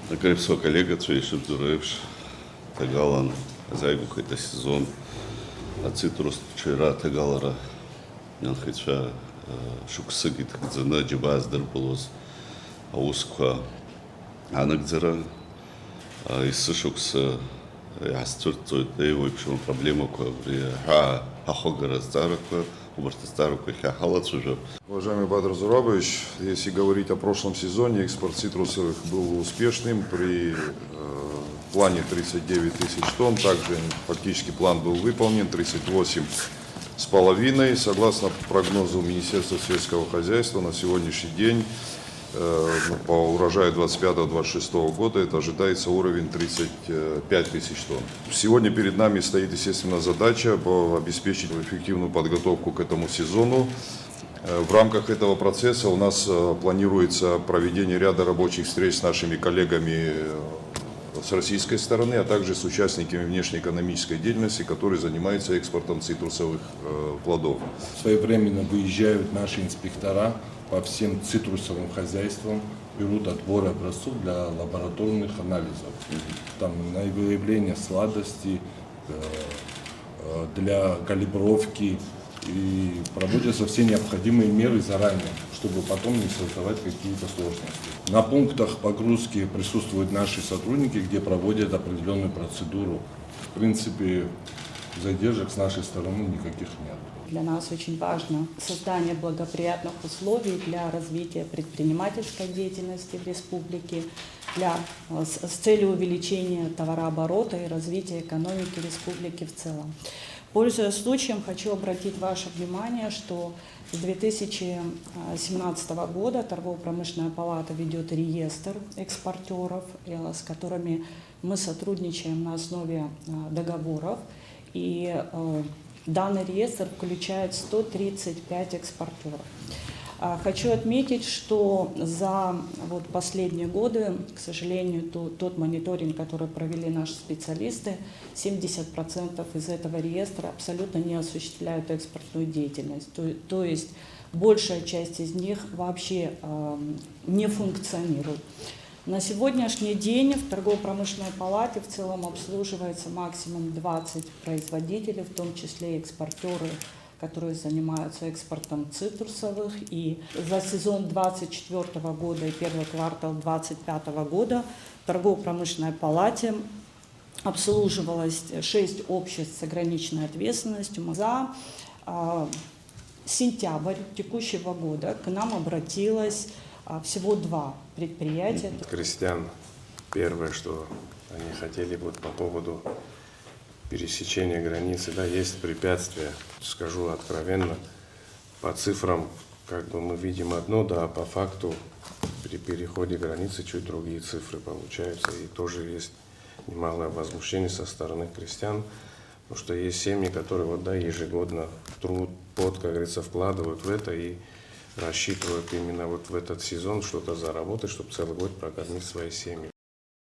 Накрепсо коллега Цвейшев Дуревш, Тагалан, Зайгу какой-то сезон, а цитрус вчера Тагалара, Нянхича, Шуксыгит, Гзана, Джибаз, Дербулос, Аусква, Анагдзера, из Шукса, Астурцу, да его общем проблема, Хахогара Староква, Убарта Староква, Хахалац уже. Уважаемый Бадр Зурабович, если говорить о прошлом сезоне, экспорт цитрусовых был успешным при плане 39 тысяч тонн. Также фактически план был выполнен 38,5. Согласно прогнозу Министерства сельского хозяйства на сегодняшний день по урожаю 25-26 года это ожидается уровень 35 тысяч тонн. Сегодня перед нами стоит, естественно, задача обеспечить эффективную подготовку к этому сезону. В рамках этого процесса у нас планируется проведение ряда рабочих встреч с нашими коллегами с российской стороны, а также с участниками внешнеэкономической деятельности, которые занимаются экспортом цитрусовых плодов. Своевременно выезжают наши инспектора по всем цитрусовым хозяйствам, берут отбор образцов для лабораторных анализов. Там на выявление сладостей, для калибровки, и проводятся все необходимые меры заранее, чтобы потом не создавать какие-то сложности. На пунктах погрузки присутствуют наши сотрудники, где проводят определенную процедуру. В принципе, задержек с нашей стороны никаких нет. Для нас очень важно создание благоприятных условий для развития предпринимательской деятельности в республике, с целью увеличения товарооборота и развития экономики республики в целом. Пользуясь случаем, хочу обратить ваше внимание, что с 2017 года Торгово-промышленная палата ведет реестр экспортеров, с которыми мы сотрудничаем на основе договоров. И данный реестр включает 135 экспортеров. Хочу отметить, что за последние годы, к сожалению, тот мониторинг, который провели наши специалисты, 70% из этого реестра абсолютно не осуществляют экспортную деятельность. То есть большая часть из них вообще не функционирует. На сегодняшний день в торгово-промышленной палате в целом обслуживается максимум 20 производителей, в том числе и экспортеры, которые занимаются экспортом цитрусовых. И за сезон 2024 года и первый квартал 2025 года в торгово-промышленной палате обслуживалось 6 обществ с ограниченной ответственностью. За сентябрь текущего года к нам обратилось всего 2 предприятия. Крестьян, первое, что они хотели по поводу пересечения границы, да, есть препятствия. Скажу откровенно, по цифрам мы видим одно, да, а по факту при переходе границы чуть другие цифры получаются. И тоже есть немалое возмущение со стороны крестьян, потому что есть семьи, которые ежегодно труд, пот, как говорится, вкладывают в это и рассчитывают именно в этот сезон что-то заработать, чтобы целый год прокормить свои семьи.